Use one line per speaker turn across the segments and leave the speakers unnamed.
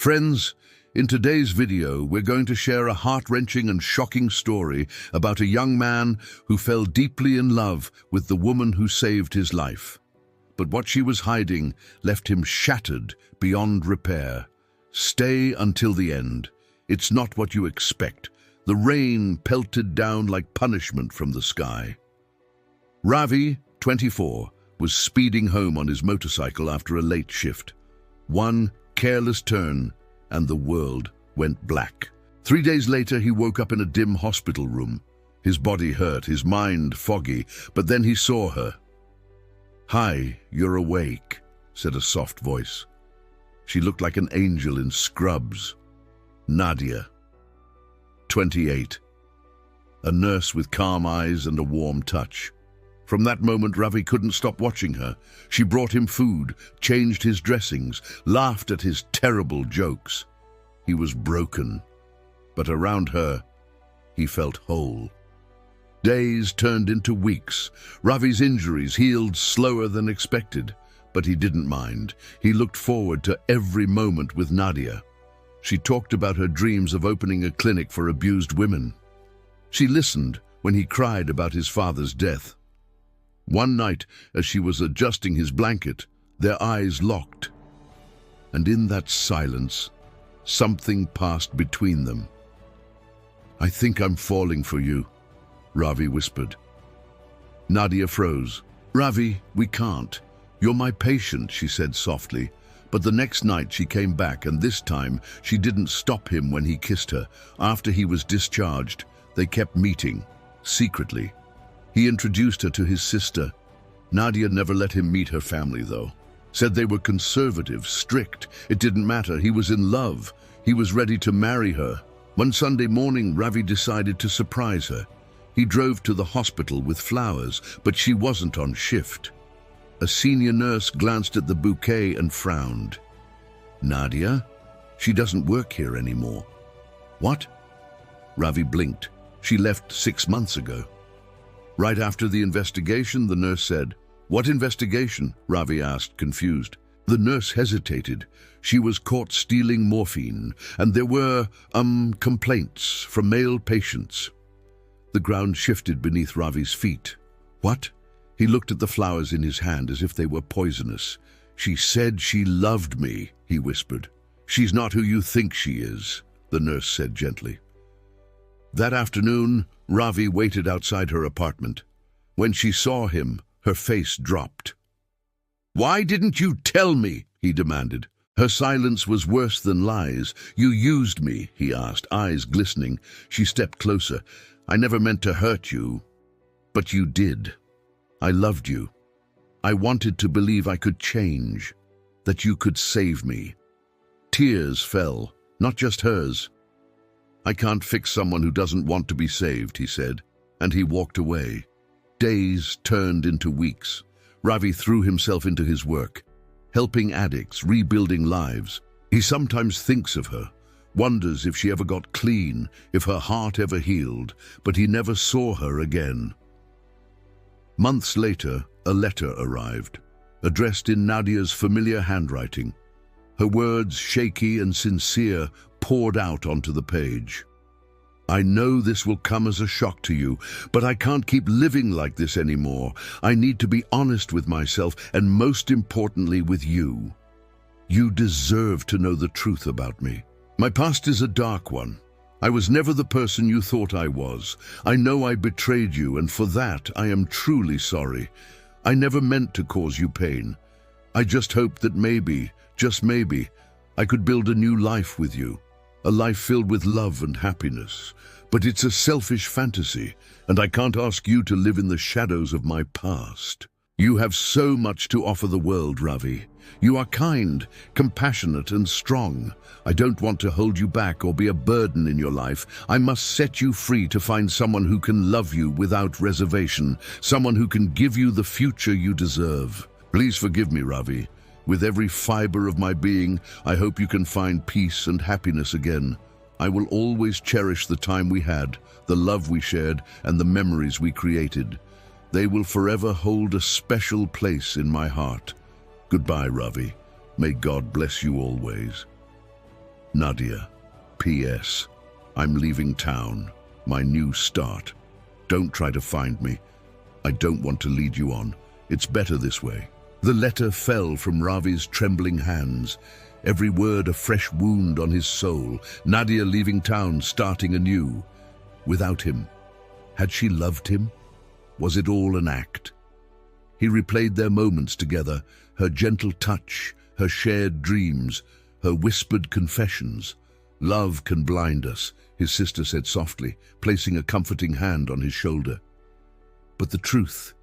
Friends, in today's video, we're going to share a heart-wrenching and shocking story about a young man who fell deeply in love with the woman who saved his life. But what she was hiding left him shattered beyond repair. Stay until the end. It's not what you expect. The rain pelted down like punishment from the sky. Ravi, 24, was speeding home on his motorcycle after a late shift. One careless turn, and the world went black. 3 days later, he woke up in a dim hospital room. His body hurt, his mind foggy, but then he saw her. "Hi, you're awake," said a soft voice. She looked like an angel in scrubs. Nadia, 28. A nurse with calm eyes and a warm touch. From that moment, Ravi couldn't stop watching her. She brought him food, changed his dressings, laughed at his terrible jokes. He was broken, but around her, he felt whole. Days turned into weeks. Ravi's injuries healed slower than expected, but he didn't mind. He looked forward to every moment with Nadia. She talked about her dreams of opening a clinic for abused women. She listened when he cried about his father's death. One night, as she was adjusting his blanket, their eyes locked. And in that silence, something passed between them. "I think I'm falling for you," Ravi whispered. Nadia froze. "Ravi, we can't. You're my patient," she said softly. But the next night she came back, and this time she didn't stop him when he kissed her. After he was discharged, they kept meeting, secretly. He introduced her to his sister. Nadia never let him meet her family, though. Said they were conservative, strict. It didn't matter. He was in love. He was ready to marry her. One Sunday morning, Ravi decided to surprise her. He drove to the hospital with flowers, but she wasn't on shift. A senior nurse glanced at the bouquet and frowned. "Nadia? She doesn't work here anymore." "What?" Ravi blinked. "She left 6 months ago." Right after the investigation, the nurse said. "What investigation?" Ravi asked, confused. The nurse hesitated. She was caught stealing morphine, and there were, complaints from male patients. The ground shifted beneath Ravi's feet. "What?" He looked at the flowers in his hand as if they were poisonous. "She said she loved me," he whispered. "She's not who you think she is," the nurse said gently. That afternoon, Ravi waited outside her apartment. When she saw him, her face dropped. "Why didn't you tell me?" he demanded. Her silence was worse than lies. "You used me?" he asked, eyes glistening. She stepped closer. "I never meant to hurt you, but you did. I loved you. I wanted to believe I could change, that you could save me." Tears fell, not just hers. "I can't fix someone who doesn't want to be saved," he said, and he walked away. Days turned into weeks. Ravi threw himself into his work, helping addicts, rebuilding lives. He sometimes thinks of her, wonders if she ever got clean, if her heart ever healed, but he never saw her again. Months later, a letter arrived, addressed in Nadia's familiar handwriting. Her words, shaky and sincere, poured out onto the page. "I know this will come as a shock to you, but I can't keep living like this anymore. I need to be honest with myself, and most importantly with you. You deserve to know the truth about me. My past is a dark one. I was never the person you thought I was. I know I betrayed you, and for that I am truly sorry. I never meant to cause you pain. I just hoped that maybe, just maybe, I could build a new life with you, a life filled with love and happiness. But it's a selfish fantasy, and I can't ask you to live in the shadows of my past. You have so much to offer the world, Ravi. You are kind, compassionate, and strong. I don't want to hold you back or be a burden in your life. I must set you free to find someone who can love you without reservation, someone who can give you the future you deserve. Please forgive me, Ravi. With every fiber of my being, I hope you can find peace and happiness again. I will always cherish the time we had, the love we shared, and the memories we created. They will forever hold a special place in my heart. Goodbye, Ravi. May God bless you always. Nadia, P.S. I'm leaving town. My new start. Don't try to find me. I don't want to lead you on. It's better this way. The letter fell from Ravi's trembling hands, every word a fresh wound on his soul. Nadia leaving town, starting anew. Without him. Had she loved him? Was it all an act? He replayed their moments together, her gentle touch, her shared dreams, her whispered confessions. Love can blind us, his sister said softly, placing a comforting hand on his shoulder. But the truth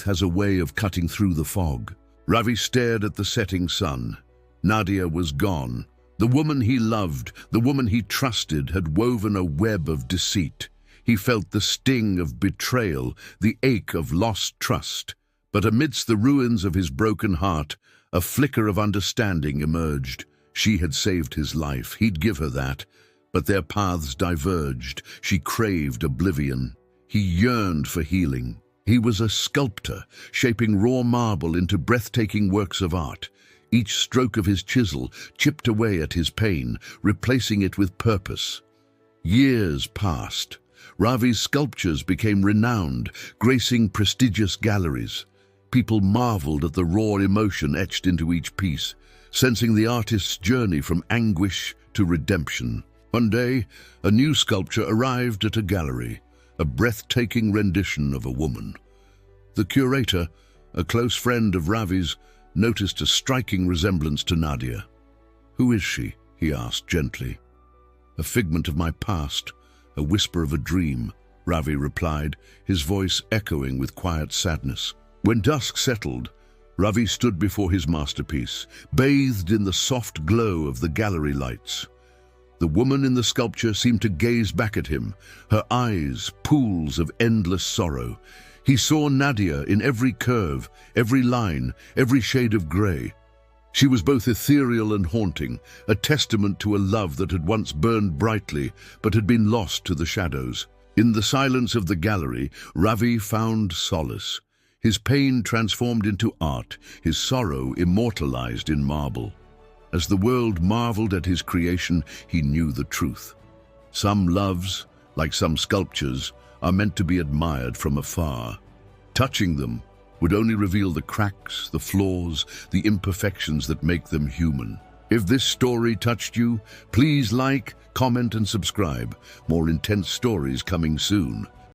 has a way of cutting through the fog. Ravi stared at the setting sun. Nadia was gone. The woman he loved, the woman he trusted, had woven a web of deceit. He felt the sting of betrayal, the ache of lost trust. But amidst the ruins of his broken heart, a flicker of understanding emerged. She had saved his life. He'd give her that. But their paths diverged. She craved oblivion. He yearned for healing. He was a sculptor, shaping raw marble into breathtaking works of art. Each stroke of his chisel chipped away at his pain, replacing it with purpose. Years passed. Ravi's sculptures became renowned, gracing prestigious galleries. People marveled at the raw emotion etched into each piece, sensing the artist's journey from anguish to redemption. One day, a new sculpture arrived at a gallery, a breathtaking rendition of a woman. The curator, a close friend of Ravi's, noticed a striking resemblance to Nadia. "Who is she?" he asked gently. "A figment of my past, a whisper of a dream," Ravi replied, his voice echoing with quiet sadness. When dusk settled, Ravi stood before his masterpiece, bathed in the soft glow of the gallery lights. The woman in the sculpture seemed to gaze back at him, her eyes pools of endless sorrow. He saw Nadia in every curve, every line, every shade of grey. She was both ethereal and haunting, a testament to a love that had once burned brightly but had been lost to the shadows. In the silence of the gallery, Ravi found solace. His pain transformed into art, his sorrow immortalized in marble. As the world marveled at his creation, he knew the truth. Some loves, like some sculptures, are meant to be admired from afar. Touching them would only reveal the cracks, the flaws, the imperfections that make them human. If this story touched you, please like, comment and subscribe. More intense stories coming soon.